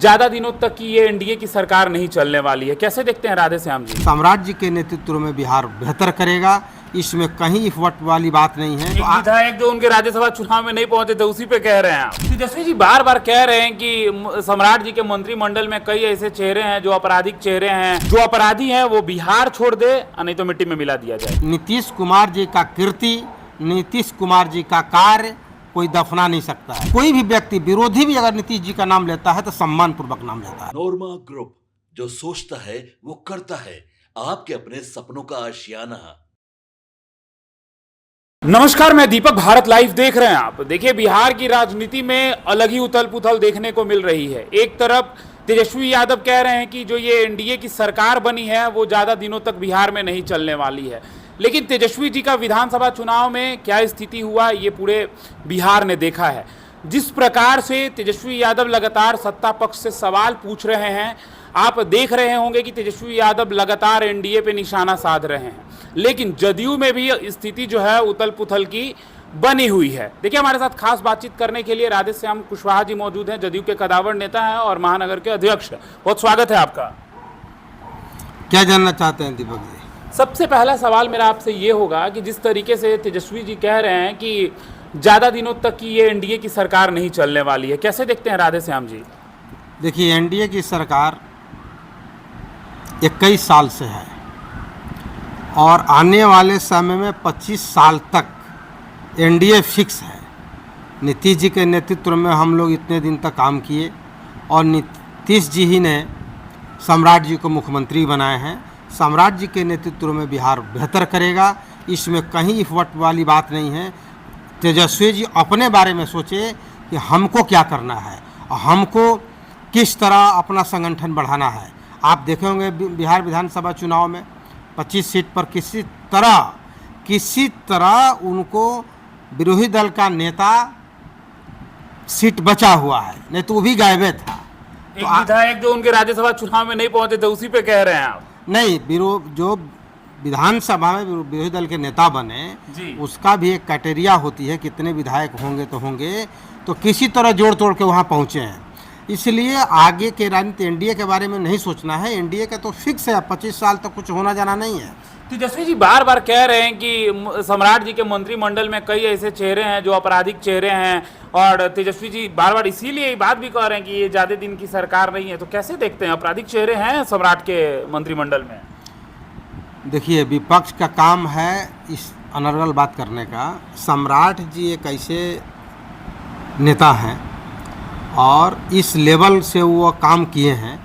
ज्यादा दिनों तक की ये एनडीए की सरकार नहीं चलने वाली है। कैसे देखते हैं राधे श्याम जी? सम्राट जी के नेतृत्व में बिहार बेहतर करेगा, इसमें कहीं इफवट वाली बात नहीं है। एक विधायक जो उनके राज्यसभा चुनाव में नहीं पहुंचे थे उसी पे कह रहे हैं आप। तेजस्वी जी बार बार कह रहे हैं कि सम्राट जी के मंत्रिमंडल में कई ऐसे चेहरे हैं जो आपराधिक चेहरे हैं, जो अपराधी हैं वो बिहार छोड़ दे नहीं तो मिट्टी में मिला दिया जाए। नीतीश कुमार जी का कीर्ति, नीतीश कुमार जी का कार्य कोई दफना नहीं सकता है। कोई भी व्यक्ति, विरोधी भी अगर नीतीश जी का नाम लेता है तो सम्मान पूर्वक नाम लेता है। नोरमा ग्रुप, जो सोचता है वो करता है। आपके अपने सपनों का आशियाना। नमस्कार, मैं दीपक, भारत लाइव देख रहे हैं आप। देखिए, बिहार की राजनीति में अलग ही उथल पुथल देखने को मिल रही है। एक तरफ तेजस्वी यादव कह रहे हैं कि जो ये एनडीए की सरकार बनी है वो ज़्यादा दिनों तक बिहार में नहीं चलने वाली है, लेकिन तेजस्वी जी का विधानसभा चुनाव में क्या स्थिति हुआ ये पूरे बिहार ने देखा है। जिस प्रकार से तेजस्वी यादव लगातार सत्ता पक्ष से सवाल पूछ रहे हैं, आप देख रहे होंगे कि तेजस्वी यादव लगातार एनडीए पे निशाना साध रहे हैं, लेकिन जदयू में भी स्थिति जो है उथल पुथल की बनी हुई है। देखिए, हमारे साथ खास बातचीत करने के लिए राधे श्याम कुशवाहा जी मौजूद हैं, जदयू के कदावर नेता हैं और महानगर के अध्यक्ष। बहुत स्वागत है आपका। क्या जानना चाहते हैं दीपक जी? सबसे पहला सवाल मेरा आपसे ये होगा कि जिस तरीके से तेजस्वी जी कह रहे हैं कि ज़्यादा दिनों तक की ये एनडीए की सरकार नहीं चलने वाली है, कैसे देखते हैं राधे श्याम जी? देखिए, एनडीए की सरकार 21 साल से है और आने वाले समय में 25 साल तक एनडीए फिक्स है। नीतीश जी के नेतृत्व में हम लोग इतने दिन तक काम किए और नीतीश जी ही ने सम्राट जी को मुख्यमंत्री बनाए हैं। सम्राट जी के नेतृत्व में बिहार बेहतर करेगा, इसमें कहीं इफवट वाली बात नहीं है। तेजस्वी जी अपने बारे में सोचे कि हमको क्या करना है और हमको किस तरह अपना संगठन बढ़ाना है। आप देखे होंगे बिहार विधानसभा चुनाव में 25 सीट पर किसी तरह उनको विरोधी दल का नेता सीट बचा हुआ है, नहीं तो वो भी गायबे था। एक विधायक जो उनके राज्यसभा चुनाव में नहीं पहुंचे थे उसी पे कह रहे हैं आप? नहीं, जो विधानसभा में विरोधी दल के नेता बने उसका भी एक क्राइटेरिया होती है, कितने विधायक होंगे तो किसी तरह जोड़ तोड़ के वहाँ पहुँचे हैं। इसलिए आगे के राजनीति एनडीए के बारे में नहीं सोचना है। एनडीए का तो फिक्स है, 25 साल तक कुछ होना जाना नहीं है। तेजस्वी जी बार बार कह रहे हैं कि सम्राट जी के मंत्रिमंडल में कई ऐसे चेहरे हैं जो आपराधिक चेहरे हैं, और तेजस्वी जी बार बार इसीलिए ये बात भी कह रहे हैं कि ये ज़्यादा दिन की सरकार नहीं है। तो कैसे देखते हैं, आपराधिक चेहरे हैं सम्राट के मंत्रिमंडल में? देखिए, विपक्ष का काम है इस अनर्गल बात करने का। सम्राट जी एक ऐसे नेता हैं और इस लेवल से वो काम किए हैं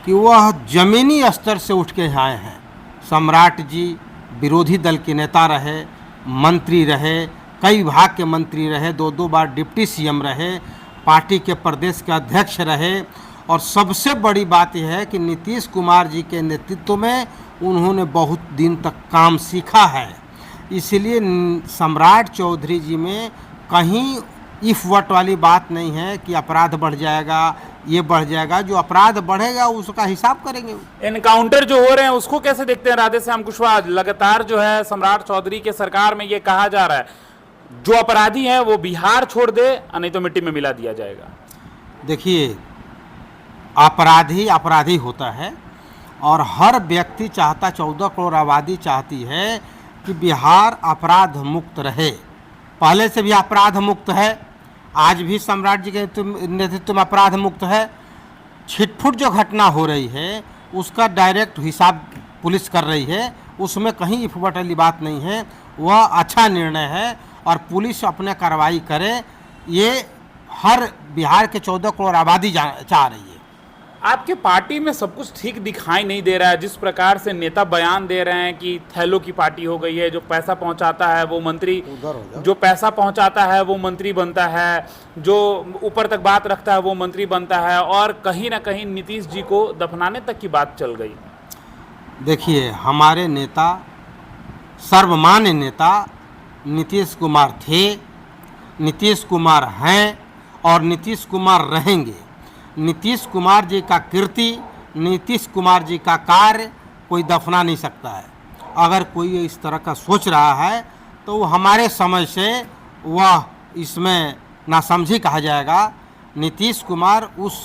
कि वह ज़मीनी स्तर से उठ के आए हैं। सम्राट जी विरोधी दल के नेता रहे, मंत्री रहे, कई विभाग के मंत्री रहे, 2 बार डिप्टी सीएम रहे, पार्टी के प्रदेश के अध्यक्ष रहे, और सबसे बड़ी बात यह है कि नीतीश कुमार जी के नेतृत्व में उन्होंने बहुत दिन तक काम सीखा है। इसलिए सम्राट चौधरी जी में कहीं इफवट वाली बात नहीं है कि अपराध बढ़ जाएगा, ये बढ़ जाएगा। जो अपराध बढ़ेगा उसका हिसाब करेंगे। एनकाउंटर जो हो रहे हैं उसको कैसे देखते हैं राधे श्याम कुशवाहा? लगातार जो है सम्राट चौधरी के सरकार में ये कहा जा रहा है जो अपराधी हैं वो बिहार छोड़ दे नहीं तो मिट्टी में मिला दिया जाएगा। देखिए, अपराधी होता है और हर व्यक्ति चाहता, 14 करोड़ आबादी चाहती है कि बिहार अपराध मुक्त रहे। पहले से भी अपराध मुक्त है, आज भी सम्राट जी के नेतृत्व में अपराध मुक्त है। छिटफुट जो घटना हो रही है उसका डायरेक्ट हिसाब पुलिस कर रही है, उसमें कहीं इफवट वाली बात नहीं है। वह अच्छा निर्णय है और पुलिस अपने कार्रवाई करे, ये हर बिहार के 14 करोड़ आबादी चाह रही है। आपके पार्टी में सब कुछ ठीक दिखाई नहीं दे रहा है। जिस प्रकार से नेता बयान दे रहे हैं कि थैलों की पार्टी हो गई है, जो पैसा पहुंचाता है वो मंत्री, जो पैसा पहुंचाता है वो मंत्री बनता है, जो ऊपर तक बात रखता है वो मंत्री बनता है, और कहीं ना कहीं नीतीश जी को दफनाने तक की बात चल गई। देखिए, हमारे नेता, सर्वमान्य नेता नीतीश कुमार थे, नीतीश कुमार हैं और नीतीश कुमार रहेंगे। नीतीश कुमार जी का कीर्ति, नीतीश कुमार जी का कार्य कोई दफना नहीं सकता है। अगर कोई इस तरह का सोच रहा है तो हमारे समय से वह इसमें नासमझी कहा जाएगा। नीतीश कुमार उस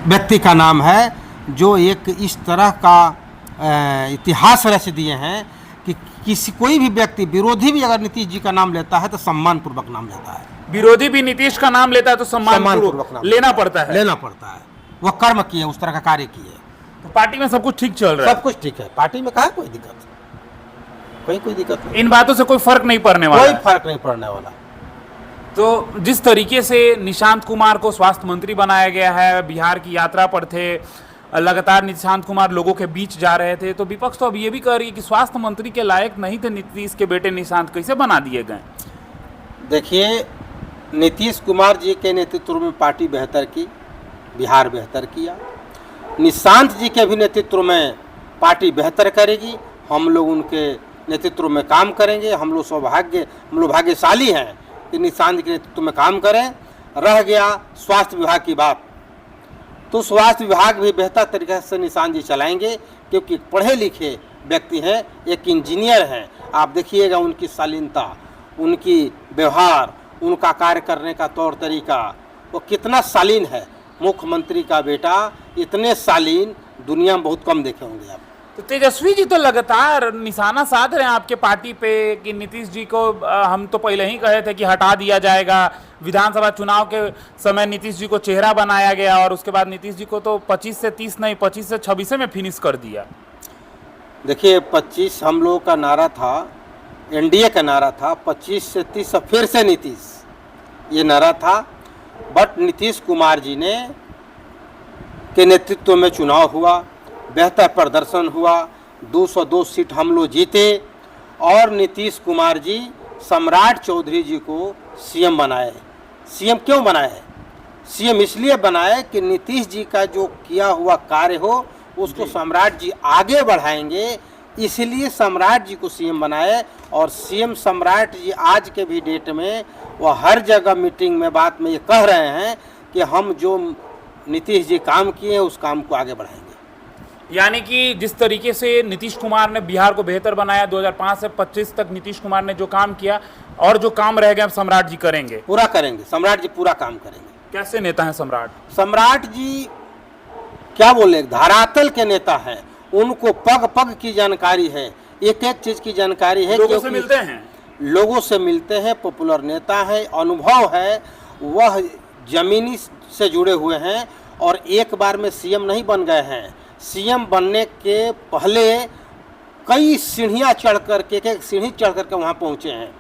व्यक्ति का नाम है जो एक इस तरह का इतिहास रच दिए हैं कि किसी कोई भी व्यक्ति, विरोधी भी अगर नीतीश जी का नाम लेता है तो सम्मानपूर्वक नाम लेता है। विरोधी भी नीतीश का नाम लेता है तो सम्मानपूर्वक नाम लेना पड़ता है। लेना पड़ता है। वो कर्म किए, उस तरह का कार्य किए। तो पार्टी में सब कुछ ठीक चल रहा है? सब कुछ ठीक है पार्टी में, कहाँ कोई दिक्कत, कोई दिक्कत नहीं। इन बातों से कोई फर्क नहीं पड़ने वाला? कोई फर्क नहीं पड़ने वाला। तो जिस तरीके से निशांत कुमार को स्वास्थ्य मंत्री बनाया गया है, बिहार की यात्रा पर थे, लगातार निशांत कुमार लोगों के बीच जा रहे थे, तो विपक्ष तो अब ये भी कह रही है कि स्वास्थ्य मंत्री के लायक नहीं थे नीतीश के बेटे निशांत, कैसे बना दिए गए? देखिए, नीतीश कुमार जी के नेतृत्व में पार्टी बेहतर की, बिहार बेहतर किया। निशांत जी के भी नेतृत्व में पार्टी बेहतर करेगी। हम लोग उनके नेतृत्व में काम करेंगे। हम लोग भाग्यशाली हैं कि निशांत जी के नेतृत्व में काम करें। रह गया स्वास्थ्य विभाग की बात, तो स्वास्थ्य विभाग भी बेहतर तरीके से निशांत जी चलाएंगे, क्योंकि पढ़े लिखे व्यक्ति हैं, एक इंजीनियर हैं। आप देखिएगा उनकी शालीनता, उनकी व्यवहार, उनका कार्य करने का तौर तरीका, वो कितना शालीन है। मुख्यमंत्री का बेटा इतने शालीन दुनिया में बहुत कम देखे होंगे आप। तो तेजस्वी जी तो लगातार निशाना साध रहे हैं आपके पार्टी पे कि नीतीश जी को हम तो पहले ही कहे थे कि हटा दिया जाएगा। विधानसभा चुनाव के समय नीतीश जी को चेहरा बनाया गया और उसके बाद नीतीश जी को तो 25 से 30 नहीं, 25 से 26 में फिनिश कर दिया। देखिए, 25 हम लोगों का नारा था, एनडीए का नारा था, 25 से 30 फिर से नीतीश, ये नारा था। बट नीतीश कुमार जी ने के नेतृत्व में चुनाव हुआ, बेहतर प्रदर्शन हुआ, 202 सीट हम लोग जीते और नीतीश कुमार जी सम्राट चौधरी जी को सीएम बनाए। सीएम क्यों बनाए? सीएम इसलिए बनाए कि नीतीश जी का जो किया हुआ कार्य हो उसको सम्राट जी आगे बढ़ाएंगे, इसलिए सम्राट जी को सीएम बनाए। और सीएम सम्राट जी आज के भी डेट में वो हर जगह मीटिंग में बात में ये कह रहे हैं कि हम जो नीतीश जी काम किए हैं उस काम को आगे बढ़ाएंगे। यानी कि जिस तरीके से नीतीश कुमार ने बिहार को बेहतर बनाया, 2005 से 25 तक नीतीश कुमार ने जो काम किया और जो काम रह गए अब सम्राट जी करेंगे, पूरा करेंगे। सम्राट जी पूरा काम करेंगे। कैसे नेता हैं सम्राट? सम्राट जी क्या बोले, धरातल के नेता हैं। उनको पग पग की जानकारी है, एक एक चीज की जानकारी है। लोगों से मिलते हैं, लोगों से मिलते हैं, पॉपुलर नेता है, अनुभव है, वह जमीनी से जुड़े हुए हैं और एक बार में सीएम नहीं बन गए हैं। सीएम बनने के पहले कई सीढ़ियाँ चढ़ करके, एक सीढ़ी चढ़ करके वहाँ पहुँचे हैं।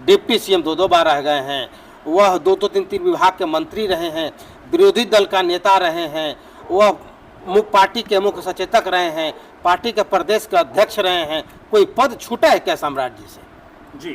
डिप्टी सीएम 2 बार रह गए हैं, वह 2 3 विभाग के मंत्री रहे हैं, विरोधी दल का नेता रहे हैं, वह पार्टी के मुख्य सचेतक रहे हैं, पार्टी के प्रदेश के अध्यक्ष रहे हैं। कोई पद छूटा है क्या सम्राट जी से? जी।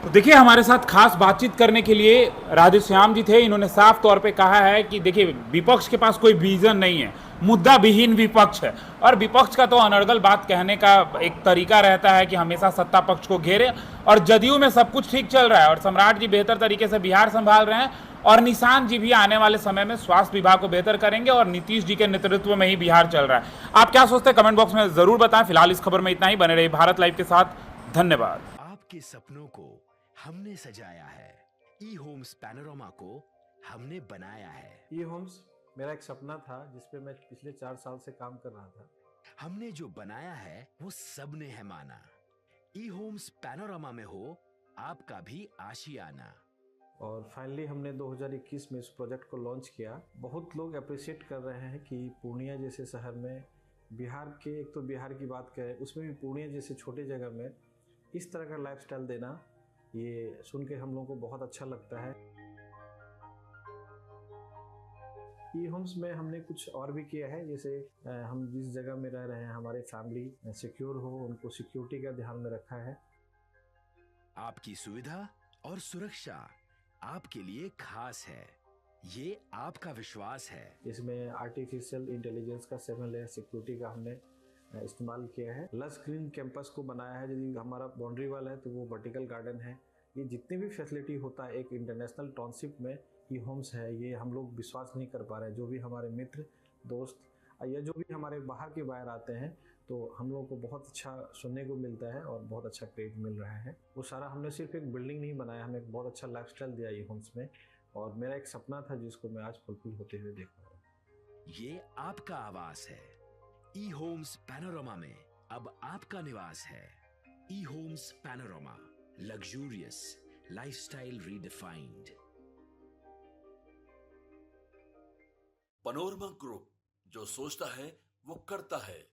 तो देखिए, हमारे साथ खास बातचीत करने के लिए राधेश्याम जी थे। इन्होंने साफ तौर पे कहा है कि देखिए, विपक्ष के पास कोई विजन नहीं है, मुद्दा विहीन विपक्ष है। और विपक्ष का तो अनर्गल बात कहने का एक तरीका रहता है कि हमेशा सत्ता पक्ष को घेरे, और जदयू में सब कुछ ठीक चल रहा है और सम्राट जी बेहतर तरीके से बिहार संभाल रहे हैं और निशांत जी भी आने वाले समय में स्वास्थ्य विभाग को बेहतर करेंगे और नीतीश जी के नेतृत्व में ही बिहार चल रहा है। आप क्या सोचते हैं कमेंट बॉक्स में जरूर बताएं। फिलहाल इस खबर में इतना ही। बने रहिए भारत लाइव के साथ। धन्यवाद। आपके सपनों को हमने सजाया है, ई होम्स पैनोरामा को हमने बनाया है। ई होम्स मेरा एक सपना था जिसपे मैं पिछले 4 साल से काम कर रहा था। हमने जो बनाया है वो सबने है माना। ई होम्स पैनोरामा में हो आपका भी आशियाना। और फाइनली हमने 2021 में इस प्रोजेक्ट को लॉन्च किया। बहुत लोग अप्रिशिएट कर रहे हैं कि पूर्णिया जैसे शहर में, बिहार के, एक तो बिहार की बात करें उसमें भी पूर्णिया जैसे छोटे जगह में इस तरह का लाइफस्टाइल देना, ये सुन के हम लोगों को बहुत अच्छा लगता है। ई होम्स में हमने कुछ और भी किया है, जैसे हम जिस जगह में रह रहे हैं हमारे फैमिली सिक्योर हो, उनको सिक्योरिटी का ध्यान में रखा है। आपकी सुविधा और सुरक्षा आपके लिए खास है, ये आपका विश्वास है। इसमें आर्टिफिशियल इंटेलिजेंस का 7 लेयर सिक्योरिटी का हमने इस्तेमाल किया है। लस ग्रीन कैंपस को बनाया है। यदि हमारा बाउंड्री वाल है तो वो वर्टिकल गार्डन है। ये जितनी भी फैसिलिटी होता है एक इंटरनेशनल टाउनशिप में ई होम्स है, ये हम लोग विश्वास नहीं कर पा रहे हैं। जो भी हमारे मित्र दोस्त या जो भी हमारे बाहर के बाहर आते हैं तो हम लोगों को बहुत अच्छा सुनने को मिलता है और बहुत अच्छा क्रेडिट मिल रहा है। वो सारा हमने सिर्फ एक बिल्डिंग नहीं बनाया, हमें एक बहुत अच्छा लाइफस्टाइल दिया ई होम्स में, और मेरा एक सपना था जिसको मैं आज फुलफिल होते हुए देख रहा हूँ। ये आपका आवास है। ई होम्स पैनोरामा में अब आपका निवास है। E homes Panorama, luxurious lifestyle redefined. Panorama group, जो सोचता है वो करता है।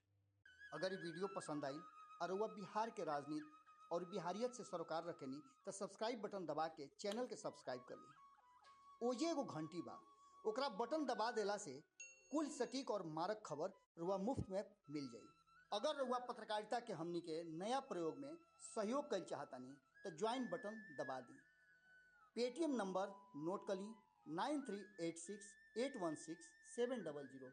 अगर ये वीडियो पसंद आई और वह बिहार के राजनीति और बिहारियत से सरोकार रखेनी तो सब्सक्राइब बटन दबा के चैनल के सब्सक्राइब कर ली। ओजे एगो घंटी बा, ओकरा बटन दबा देला से कुल सटीक और मारक खबर रुआ मुफ्त में मिल जाई। अगर रुआ पत्रकारिता के हमनी के नया प्रयोग में सहयोग कर चाहतानी तो ज्वाइन बटन दबा दी। पेटीएम नंबर नोट कर ली 9386816700।